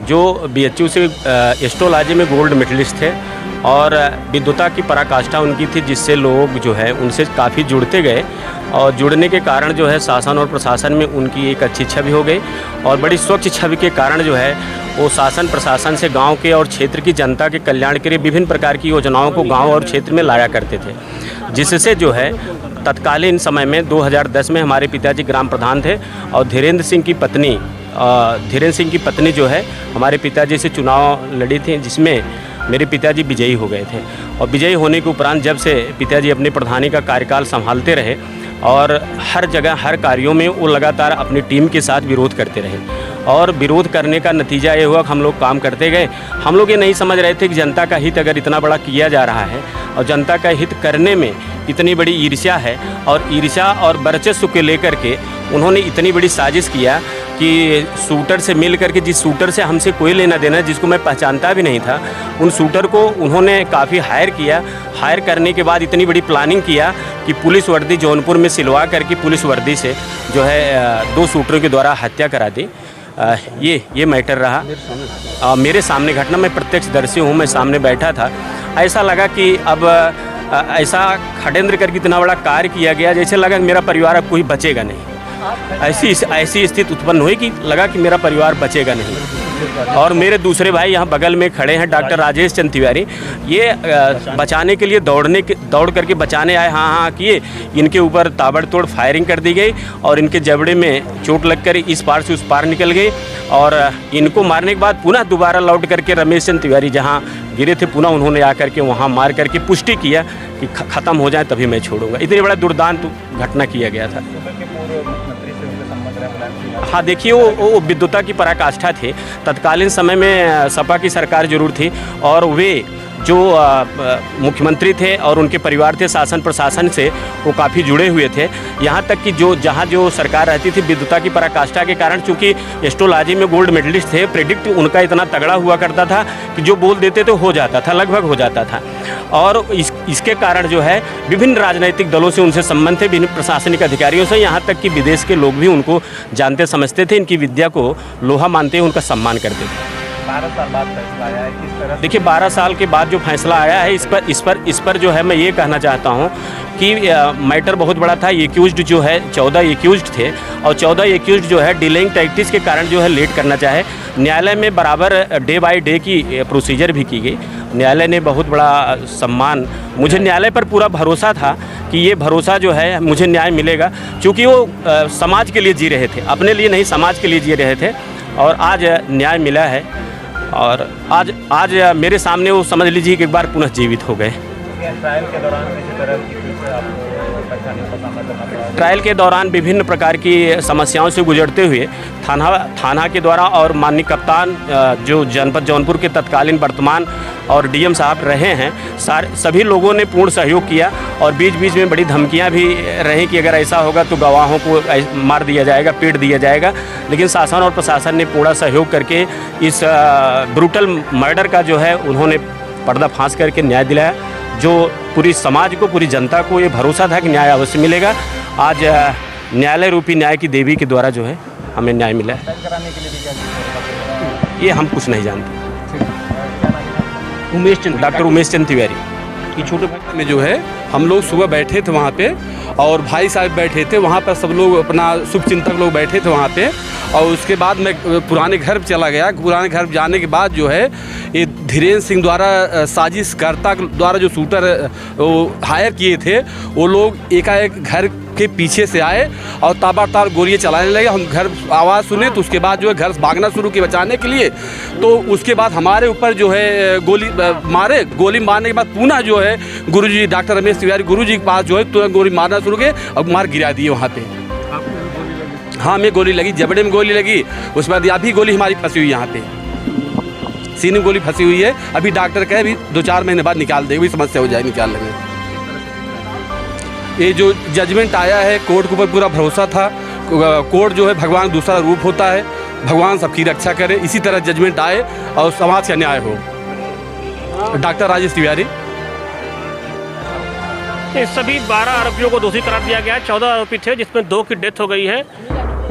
जो BHU से astrology में गोल्ड मेडलिस्ट थे और विद्वता की पराकाष्ठा उनकी थी, जिससे लोग जो है उनसे काफ़ी जुड़ते गए और जुड़ने के कारण जो है शासन और प्रशासन में उनकी एक अच्छी छवि हो गई और बड़ी स्वच्छ छवि के कारण जो है वो शासन प्रशासन से गांव के और क्षेत्र की जनता के कल्याण के लिए विभिन्न प्रकार की योजनाओं को गांव और क्षेत्र में लाया करते थे, जिससे जो है तत्कालीन समय में 2010 में हमारे पिताजी ग्राम प्रधान थे और धीरेन्द्र सिंह की पत्नी जो है हमारे पिताजी से चुनाव लड़ी थी, जिसमें मेरे पिताजी विजयी हो गए थे। और विजयी होने के उपरांत जब से पिताजी अपने प्रधानी का कार्यकाल संभालते रहे और हर जगह हर कार्यों में वो लगातार अपनी टीम के साथ विरोध करते रहे और विरोध करने का नतीजा ये हुआ कि हम लोग काम करते गए। हम लोग ये नहीं समझ रहे थे कि जनता का हित अगर इतना बड़ा किया जा रहा है और जनता का हित करने में इतनी बड़ी ईर्ष्या है और ईर्ष्या और वर्चस्व को लेकर के उन्होंने इतनी बड़ी साजिश किया कि शूटर से मिल करके, जिस शूटर से हमसे कोई लेना देना, जिसको मैं पहचानता भी नहीं था, उन शूटर को उन्होंने काफ़ी हायर किया। हायर करने के बाद इतनी बड़ी प्लानिंग किया कि पुलिस वर्दी जौनपुर में सिलवा करके पुलिस वर्दी से जो है 2 शूटरों के द्वारा हत्या करा दी। ये मैटर रहा मेरे सामने घटना। मैं प्रत्यक्षदर्शी हूँ, मैं सामने बैठा था। ऐसा लगा कि अब ऐसा खडेंद्र करके इतना बड़ा कार्य किया गया, जैसे लगा कि मेरा परिवार अब कोई बचेगा नहीं। ऐसी स्थिति उत्पन्न हुई कि लगा कि मेरा परिवार बचेगा नहीं। और मेरे दूसरे भाई यहाँ बगल में खड़े हैं, डॉक्टर राजेश चंद तिवारी, ये बचाने के लिए दौड़ करके बचाने आए, हाँ किए। इनके ऊपर ताबड़तोड़ फायरिंग कर दी गई और इनके जबड़े में चोट लगकर इस पार से उस पार निकल गई और इनको मारने के बाद पुनः दोबारा लौट करके रमेश चंद तिवारी जहाँ गिरे थे पुनः उन्होंने आकर के वहाँ मार करके पुष्टि किया कि ख़त्म हो जाए तभी मैं छोड़ूंगा। इतनी बड़ा दुर्दांत घटना किया गया था। हाँ देखिए, वो विद्वता की पराकाष्ठा थे। तत्कालीन समय में सपा की सरकार जरूर थी और वे जो मुख्यमंत्री थे और उनके परिवार थे शासन प्रशासन से वो काफ़ी जुड़े हुए थे। यहाँ तक कि जहाँ जो सरकार रहती थी विद्वता की पराकाष्ठा के कारण, चूँकि एस्ट्रोलॉजी में गोल्ड मेडलिस्ट थे, प्रेडिक्ट उनका इतना तगड़ा हुआ करता था कि जो बोल देते तो हो जाता था, लगभग हो जाता था। और इसके कारण जो है विभिन्न राजनीतिक दलों से उनसे संबंध थे, विभिन्न प्रशासनिक अधिकारियों से, यहाँ तक कि विदेश के लोग भी उनको जानते समझते थे, इनकी विद्या को लोहा मानते हुए उनका सम्मान करते थे। 12 साल बाद फैसला आया है, किस तरह? देखिए 12 साल के बाद जो फैसला आया है इस पर जो है मैं ये कहना चाहता हूँ कि मैटर बहुत बड़ा था। एक्यूज्ड जो है 14 एक्यूज्ड थे और 14 एक्यूज्ड जो है डिलेइंग टैक्टिक्स के कारण जो है लेट करना चाहे। न्यायालय में बराबर डे बाय डे की प्रोसीजर भी की गई। न्यायालय ने बहुत बड़ा सम्मान, मुझे न्यायालय पर पूरा भरोसा था कि ये भरोसा जो है मुझे न्याय मिलेगा, क्योंकि वो समाज के लिए जी रहे थे, अपने लिए नहीं समाज के लिए जी रहे थे और आज न्याय मिला है। और आज मेरे सामने वो समझ लीजिए कि एक बार पुनः जीवित हो गए। ट्रायल के दौरान किसी तरह की परेशानियों का सामना करना पड़ा? ट्रायल के दौरान विभिन्न प्रकार की समस्याओं से गुजरते हुए थाना के द्वारा और माननीय कप्तान जो जनपद जौनपुर के तत्कालीन वर्तमान और डीएम साहब रहे हैं, सभी लोगों ने पूर्ण सहयोग किया और बीच बीच में बड़ी धमकियां भी रहीं कि अगर ऐसा होगा तो गवाहों को मार दिया जाएगा, पीट दिया जाएगा। लेकिन शासन और प्रशासन ने पूरा सहयोग करके इस ब्रूटल मर्डर का जो है उन्होंने पर्दाफाश करके न्याय दिलाया, जो पूरी समाज को, पूरी जनता को ये भरोसा था कि न्याय अवश्य मिलेगा। आज न्यायालय रूपी न्याय की देवी के द्वारा जो है हमें न्याय मिला है। ये हम कुछ नहीं जानते। डॉक्टर उमेश चंद तिवारी। कि छोटे भाई में जो है हम लोग सुबह बैठे थे वहाँ पे और भाई साहब बैठे थे वहाँ पर, सब लोग अपना शुभचिंतक लोग बैठे थे वहाँ पे। और उसके बाद मैं पुराने घर चला गया। पुराने घर जाने के बाद जो है ये धीरेन्द्र सिंह द्वारा साजिशकर्ता द्वारा जो शूटर वो हायर किए थे, वो लोग एकाएक घर के पीछे से आए और ताबड़तोड़ गोलियां चलाने लगे। हम घर आवाज़ सुने तो उसके बाद जो है घर भागना शुरू किए बचाने के लिए। तो उसके बाद हमारे ऊपर जो है गोली मारने के बाद पुनः जो है गुरुजी डॉक्टर रमेश तिवारी गुरुजी के पास जो है तुरंत गोली मारना शुरू किए और मार गिरा दिए वहाँ पे। हाँ, हमें गोली लगी, जबड़े में गोली लगी, उसके बाद अभी गोली हमारी फंसी हुई यहाँ पे, सीने में गोली फंसी हुई है। अभी डॉक्टर कहे अभी 2-4 महीने बाद निकाल देंगे, समस्या हो जाए निकाल लेंगे। ये जो जजमेंट आया है, कोर्ट के ऊपर पूरा भरोसा था। कोर्ट जो है भगवान दूसरा रूप होता है, भगवान सबकी रक्षा करे, इसी तरह जजमेंट आए और समाज का न्याय हो। डॉक्टर राजेश तिवारी। सभी 12 आरोपियों को दोषी करार दिया गया है। 14 आरोपी थे जिसमें 2 की डेथ हो गई है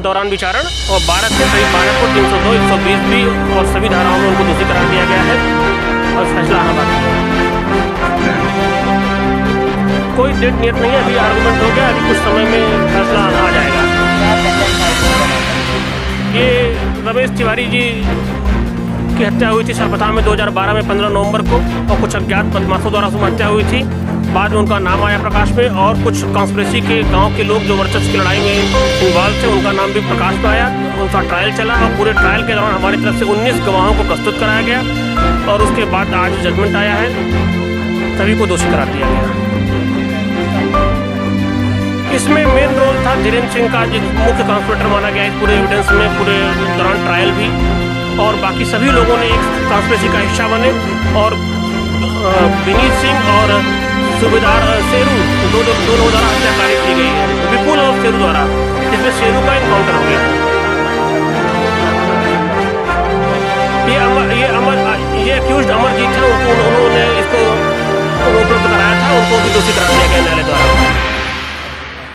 दौरान विचारण, और 12 थे, करीब 12 को 302, 120 भी और सभी धाराओं में उनको दोषी करार दिया गया है और फैसला आना बाकी है। कोई डेट नियत नहीं है, अभी आर्गूमेंट हो गया, अभी कुछ समय में फैसला आ जाएगा। ये रमेश तिवारी जी की हत्या हुई थी सर्वप्रथम में 2012 में 15 नवंबर को, और कुछ अज्ञात बदमाशों द्वारा उसमें हत्या हुई थी। बाद में उनका नाम आया प्रकाश में, और कुछ कॉन्स्पिरेसी के गांव के लोग जो वर्चस्व की लड़ाई में इन्वॉल्व थे उनका नाम भी प्रकाश में आया। उनका ट्रायल चला, और पूरे ट्रायल के दौरान हमारी तरफ से 19 गवाहों को प्रस्तुत कराया गया, और उसके बाद आज जजमेंट आया है, सभी को दोषी करार दिया गया। इसमें मेन रोल था धीरेन्द्र सिंह का, जो मुख्य कॉन्स्पिरेटर माना गया इस पूरे एविडेंस में, पूरे दौरान ट्रायल भी, और बाकी सभी लोगों ने एक कॉन्स्पिरेसी का हिस्सा बने, और विनीत सिंह और सूबेदार शेरू दोनों द्वारा हत्याकारी की गई है, विपुल और शेरू द्वारा, जिसमें शेरू का इनकाउंटर हो गया। ये अक्यूज्ड अमरजीत है, उन्होंने इसको उपलब्ध कराया था, उनको भी दोषी करार दिया गया न्यायालय द्वारा।